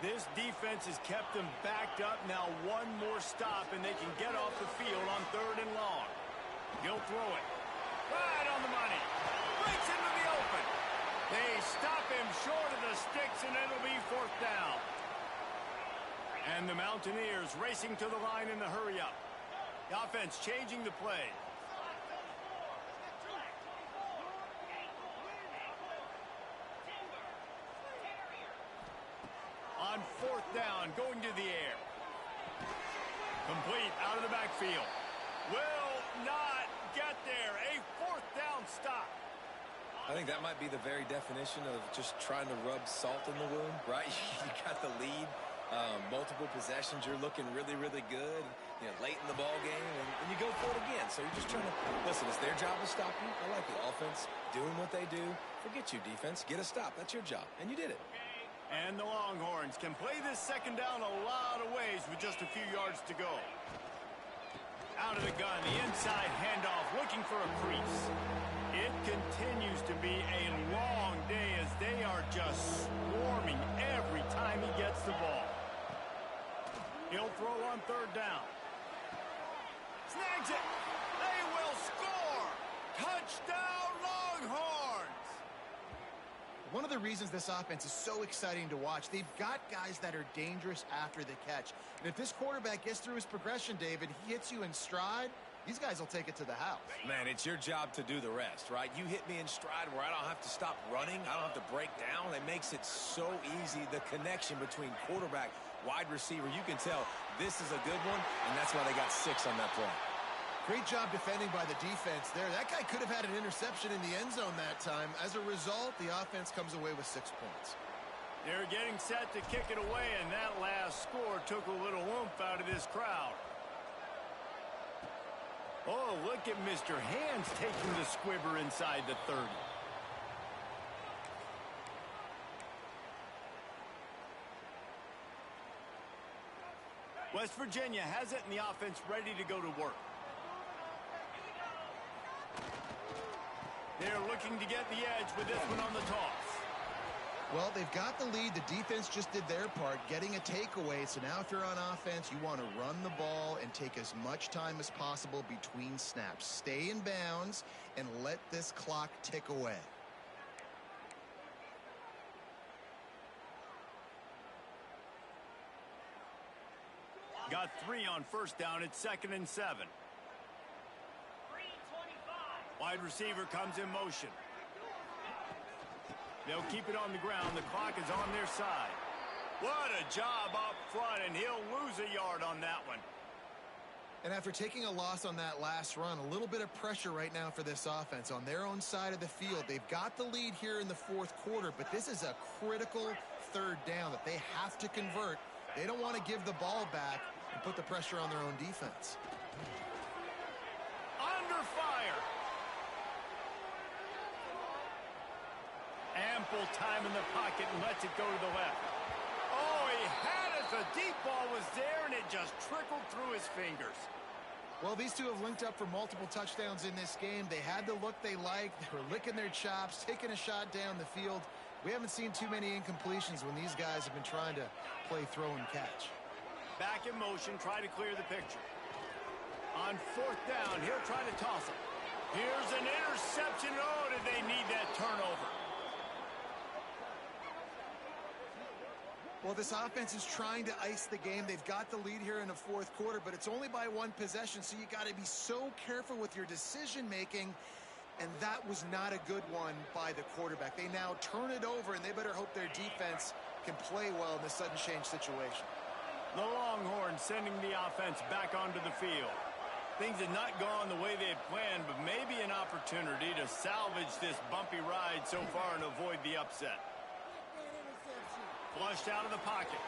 This defense has kept them backed up. Now one more stop, and they can get off the field on 3rd and long. He'll throw it. Right on the money. Breaks into the open. They stop him short of the sticks, and it'll be 4th down. And the Mountaineers racing to the line in the hurry-up. The offense changing the play. On 4th down, going to the air. Complete out of the backfield. Will not get there. A 4th down stop. I think that might be the very definition of just trying to rub salt in the wound, right? You got the lead, multiple possessions. You're looking really, really good, late in the ball game, and you go for it again. So you're just trying to, listen, it's their job to stop you. I like the offense doing what they do. Forget you, defense. Get a stop. That's your job, and you did it. And the Longhorns can play this 2nd down a lot of ways with just a few yards to go. Out of the gun, the inside handoff, looking for a crease. It continues to be a long day as they are just swarming every time he gets the ball. He'll throw on 3rd down. Snags it. They will score. Touchdown, Longhorns. One of the reasons this offense is so exciting to watch, they've got guys that are dangerous after the catch. And if this quarterback gets through his progression, David, he hits you in stride, these guys will take it to the house. Man, it's your job to do the rest, right? You hit me in stride where I don't have to stop running. I don't have to break down. It makes it so easy. The connection between quarterback, wide receiver, you can tell this is a good one, and that's why they got 6 on that play. Great job defending by the defense there. That guy could have had an interception in the end zone that time. As a result, the offense comes away with 6 points. They're getting set to kick it away, and that last score took a little oomph out of this crowd. Oh, look at Mr. Hands taking the squibber inside the 30. West Virginia has it, and the offense ready to go to work. They're looking to get the edge with this one on the toss. Well, they've got the lead. The defense just did their part, getting a takeaway. So now if you're on offense, you want to run the ball and take as much time as possible between snaps. Stay in bounds and let this clock tick away. Got 3 on 1st down. It's 2nd and 7. Wide receiver comes in motion. They'll keep it on the ground. The clock is on their side. What a job up front, and he'll lose a yard on that one. And after taking a loss on that last run, a little bit of pressure right now for this offense on their own side of the field. They've got the lead here in the 4th quarter, but this is a critical 3rd down that they have to convert. They don't want to give the ball back and put the pressure on their own defense. Under fire. Ample time in the pocket and lets it go to the left. Oh, he had it. The deep ball was there, and it just trickled through his fingers. Well, these two have linked up for multiple touchdowns in this game. They had the look they liked. They were licking their chops, taking a shot down the field. We haven't seen too many incompletions when these guys have been trying to play throw and catch. Back in motion, try to clear the picture. On fourth down, he'll try to toss it. Here's an interception. Oh, did they need that turnover? Well, this offense is trying to ice the game. They've got the lead here in the fourth quarter, but it's only by one possession, so you got to be so careful with your decision-making, and that was not a good one by the quarterback. They now turn it over, and they better hope their defense can play well in this sudden change situation. The Longhorns sending the offense back onto the field. Things had not gone the way they had planned, but maybe an opportunity to salvage this bumpy ride so far and avoid the upset. Flushed out of the pocket.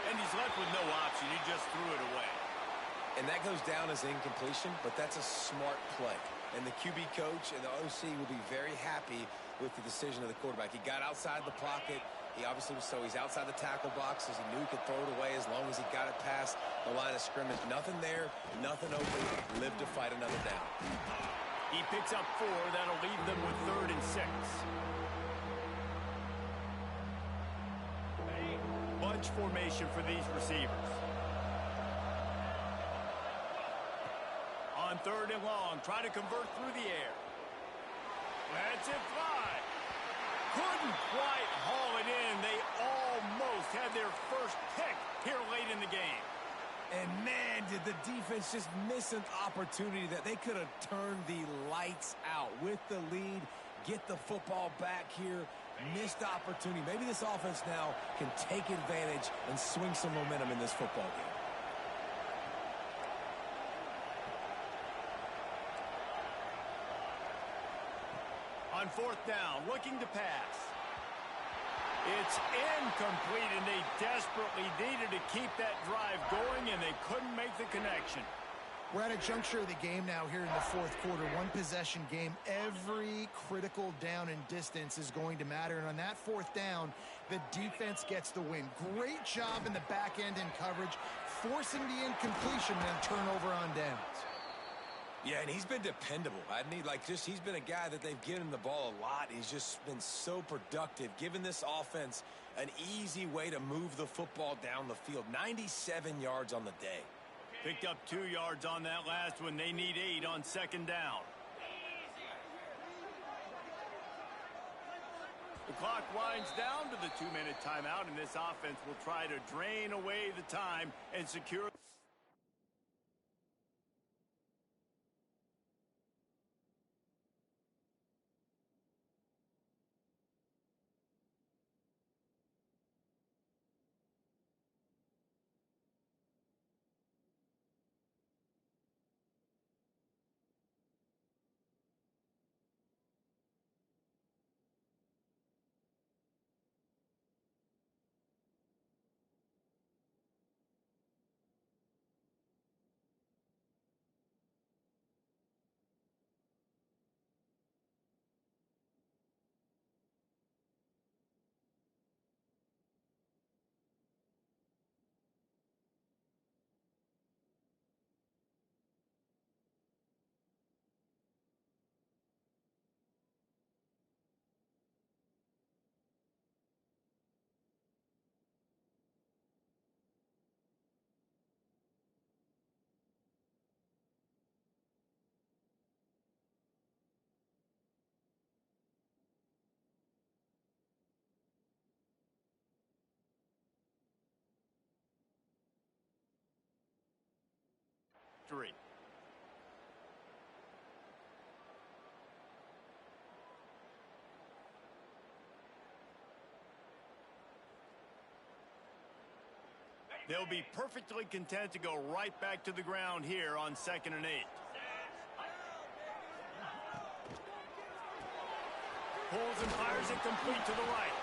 And he's left with no option. He just threw it away. And that goes down as incompletion, but that's a smart play. And the QB coach and the OC will be very happy with the decision of the quarterback. He got outside the pocket. He obviously was he's outside the tackle box as he knew he could throw it away as long as he got it past the line of scrimmage. Nothing there, nothing open. Live to fight another down. He picks up 4. That'll leave them with 3rd and 6. Bunch formation for these receivers. On 3rd and long, try to convert through the air. Lets it fly. Couldn't quite haul it in. They almost had their first pick here late in the game. And man, did the defense just miss an opportunity that they could have turned the lights out with the lead, get the football back here. Missed opportunity. Maybe this offense now can take advantage and swing some momentum in this football game. On 4th down, looking to pass. It's incomplete, and they desperately needed to keep that drive going, and they couldn't make the connection. We're at a juncture of the game now here in the fourth quarter. One possession game. Every critical down and distance is going to matter. And on that fourth down, the defense gets the win. Great job in the back end in coverage, forcing the incompletion and turnover on downs. Yeah, and he's been dependable. He's been a guy that they've given him the ball a lot. He's just been so productive, giving this offense an easy way to move the football down the field. 97 yards on the day. Picked up 2 yards on that last one. They need 8 on 2nd down. The clock winds down to the 2-minute timeout, and this offense will try to drain away the time and secure. Three. They'll be perfectly content to go right back to the ground here on 2nd and 8. Pulls and fires it complete to the right.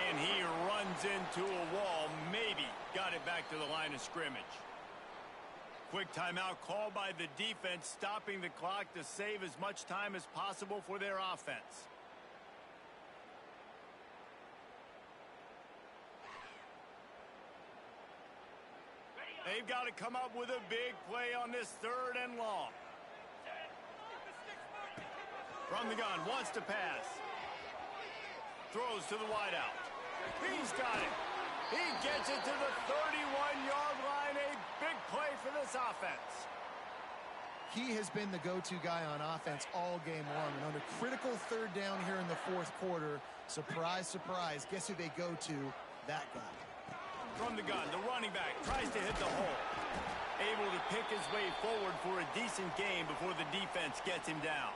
And he runs into a wall. Maybe got it back to the line of scrimmage. Quick timeout called by the defense, stopping the clock to save as much time as possible for their offense. They've got to come up with a big play on this 3rd and long. From the gun, wants to pass. Throws to the wideout. He's got it. He gets it to the 31-yard line. A big play for this offense. He has been the go-to guy on offense all game long. And on a critical third down here in the fourth quarter, surprise, surprise, guess who they go to? That guy. From the gun, the running back tries to hit the hole. Able to pick his way forward for a decent gain before the defense gets him down.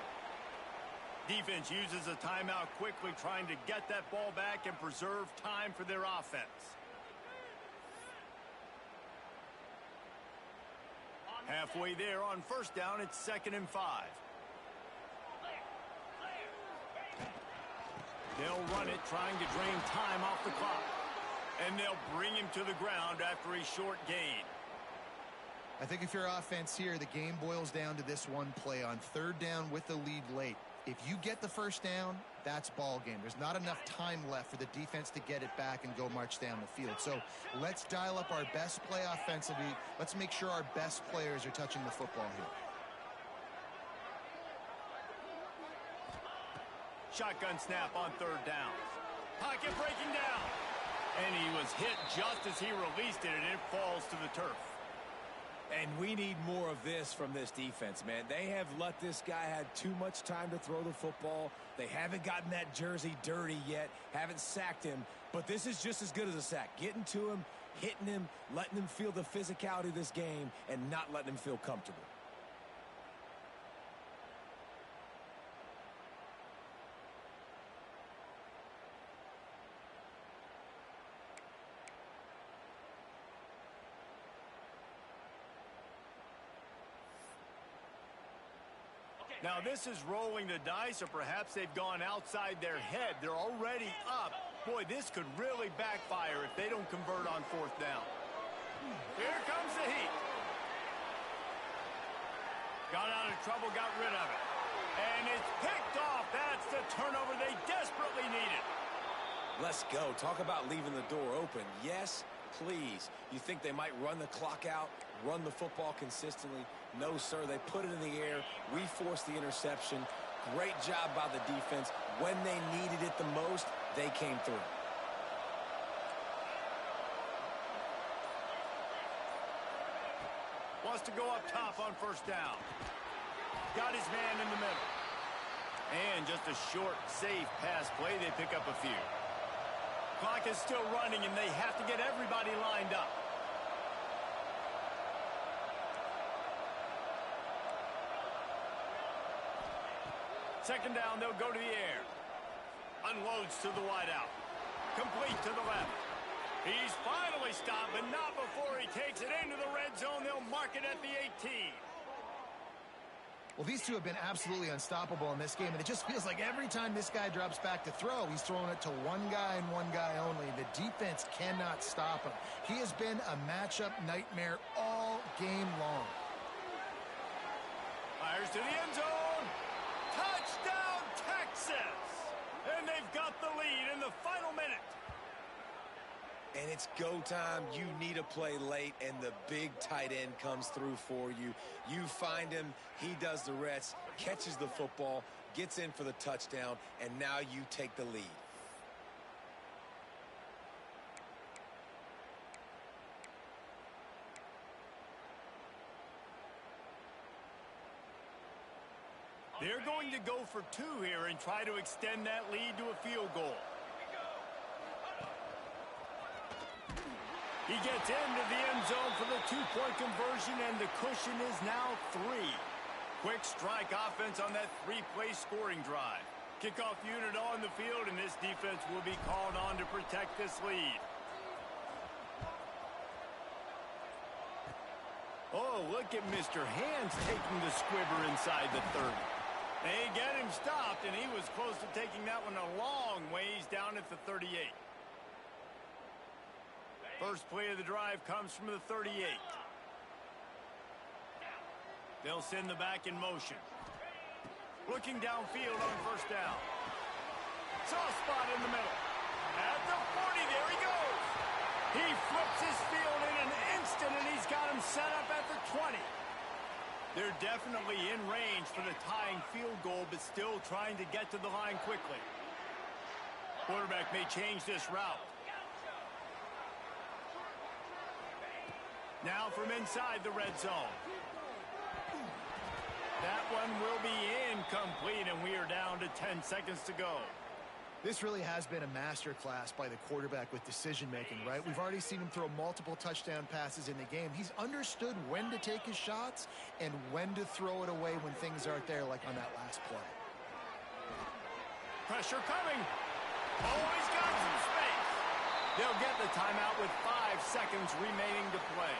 Defense uses a timeout quickly, trying to get that ball back and preserve time for their offense. Halfway there on first down, it's 2nd and 5. They'll run it, trying to drain time off the clock. And they'll bring him to the ground after a short gain. I think if you're offense here, the game boils down to this one play on third down with the lead late. If you get the first down, that's ball game. There's not enough time left for the defense to get it back and go march down the field. So let's dial up our best play offensively. Let's make sure our best players are touching the football here. Shotgun snap on third down. Pocket breaking down. And he was hit just as he released it, and it falls to the turf. And we need more of this from this defense, man. They have let this guy have too much time to throw the football. They haven't gotten that jersey dirty yet, haven't sacked him. But this is just as good as a sack. Getting to him, hitting him, letting him feel the physicality of this game, and not letting him feel comfortable. Now this is rolling the dice, or perhaps they've gone outside their head. They're already up. Boy, this could really backfire if they don't convert on fourth down. Here comes the heat. Got out of trouble, got rid of it. And it's picked off. That's the turnover they desperately needed. Let's go. Talk about leaving the door open. Yes, please. You think they might run the clock out, run the football consistently? No, sir. They put it in the air. We forced the interception. Great job by the defense. When they needed it the most, they came through. Wants to go up top on first down. Got his man in the middle. And just a short, safe pass play. They pick up a few. Clock is still running, and they have to get everybody lined up. Second down, they'll go to the air. Unloads to the wideout. Complete to the left. He's finally stopped, but not before he takes it into the red zone. They'll mark it at the 18. Well, these two have been absolutely unstoppable in this game, and it just feels like every time this guy drops back to throw, he's throwing it to one guy and one guy only. The defense cannot stop him. He has been a matchup nightmare all game long. Fires to the end zone. Touchdown, Texas! And they've got the lead in the final minute. And it's go time. You need a play late, and the big tight end comes through for you. You find him, he does the rest, catches the football, gets in for the touchdown, and now you take the lead. They're going to go for two here and try to extend that lead to a field goal. He gets into the end zone for the two-point conversion, and the cushion is now 3. Quick strike offense on that 3-play scoring drive. Kickoff unit on the field, and this defense will be called on to protect this lead. Oh, look at Mr. Hands taking the squibber inside the 30. They get him stopped, and he was close to taking that one a long ways down at the 38. First play of the drive comes from the 38. They'll send the back in motion. Looking downfield on first down. Soft spot in the middle. At the 40, there he goes. He flips his field in an instant, and he's got him set up at the 20. They're definitely in range for the tying field goal, but still trying to get to the line quickly. Quarterback may change this route. Now from inside the red zone. That one will be incomplete, and we are down to 10 seconds to go. This really has been a masterclass by the quarterback with decision-making, right? We've already seen him throw multiple touchdown passes in the game. He's understood when to take his shots and when to throw it away when things aren't there, like on that last play. Pressure coming. Oh, he's got some space. They'll get the timeout with 5 seconds remaining to play.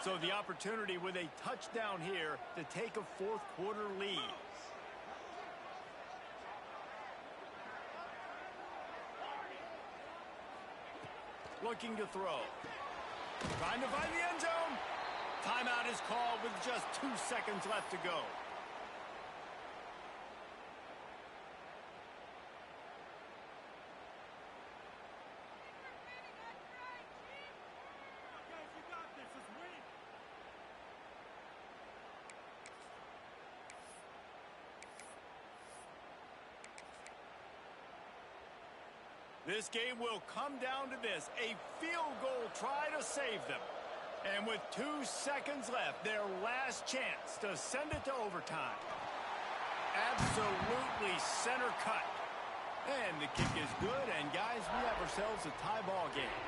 So the opportunity with a touchdown here to take a fourth quarter lead. Looking to throw. Trying to find the end zone. Timeout is called with just 2 seconds left to go. This game will come down to this, a field goal try to save them. And with 2 seconds left, their last chance to send it to overtime. Absolutely center cut. And the kick is good, and guys, we have ourselves a tie ball game.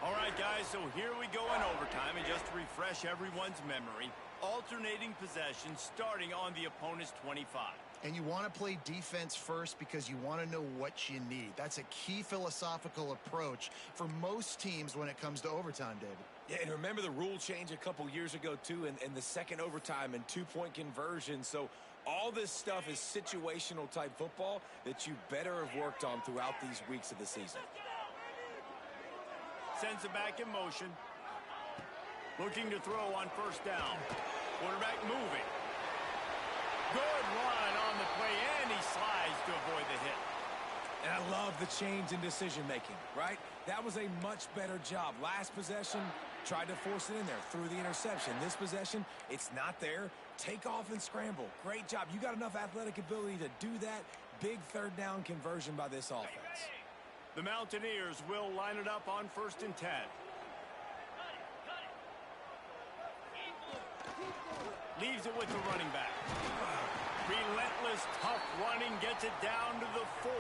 All right, guys, so here we go in overtime, and just to refresh everyone's memory, alternating possession starting on the opponent's 25. And you want to play defense first because you want to know what you need. That's a key philosophical approach for most teams when it comes to overtime, David. Yeah, and remember the rule change a couple years ago, too, and the second overtime and 2-point conversion. So all this stuff is situational type football that you better have worked on throughout these weeks of the season. Sends it back in motion. Looking to throw on first down. Quarterback moving. Good run on the play, and he slides to avoid the hit. And I love the change in decision-making, right? That was a much better job. Last possession, tried to force it in there, threw the interception. This possession, it's not there. Take off and scramble. Great job. You got enough athletic ability to do that. Big third down conversion by this offense. The Mountaineers will line it up on 1st and 10. Leaves it with the running back. Relentless, tough running, gets it down to the 4.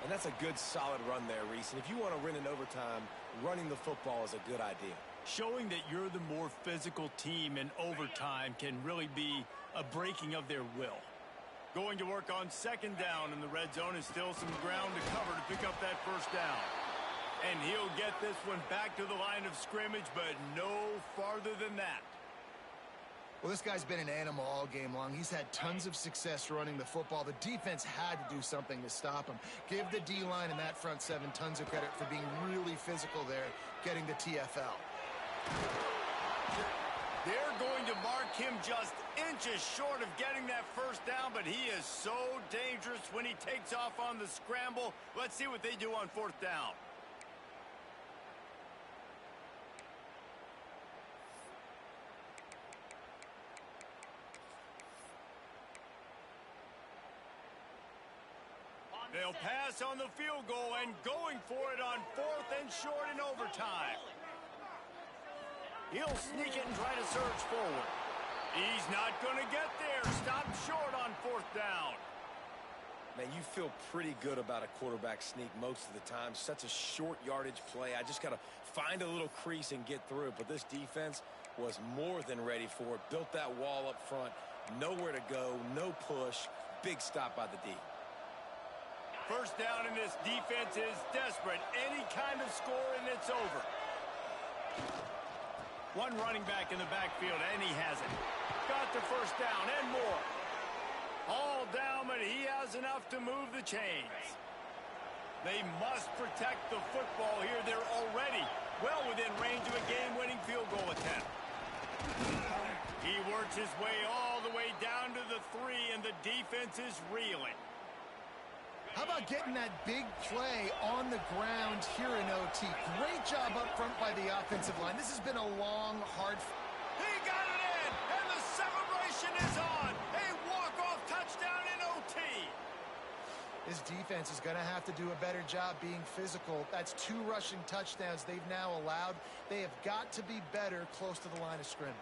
And that's a good, solid run there, Reese. And if you want to win in overtime, running the football is a good idea. Showing that you're the more physical team in overtime can really be a breaking of their will. Going to work on 2nd down in the red zone, and still some ground to cover to pick up that first down. And he'll get this one back to the line of scrimmage, but no farther than that. Well, this guy's been an animal all game long. He's had tons of success running the football. The defense had to do something to stop him. Give the D-line and that front 7 tons of credit for being really physical there, getting the TFL. They're going to mark him just inches short of getting that first down, but he is so dangerous when he takes off on the scramble. Let's see what they do on 4th down. They'll pass on the field goal and going for it on 4th and short in overtime. He'll sneak it and try to surge forward. He's not going to get there. Stopped short on 4th down. Man, you feel pretty good about a quarterback sneak most of the time. Such a short yardage play. I just got to find a little crease and get through it. But this defense was more than ready for it. Built that wall up front. Nowhere to go. No push. Big stop by the D. First down, and this defense is desperate. Any kind of score, and it's over. One running back in the backfield, and he has it. Got the first down and more. All down, but he has enough to move the chains. They must protect the football here. They're already well within range of a game-winning field goal attempt. He works his way all the way down to the 3, and the defense is reeling. How about getting that big play on the ground here in OT? Great job up front by the offensive line. This has been a long, hard... He got it in, and the celebration is on. A walk-off touchdown in OT. This defense is going to have to do a better job being physical. That's 2 rushing touchdowns they've now allowed. They have got to be better close to the line of scrimmage.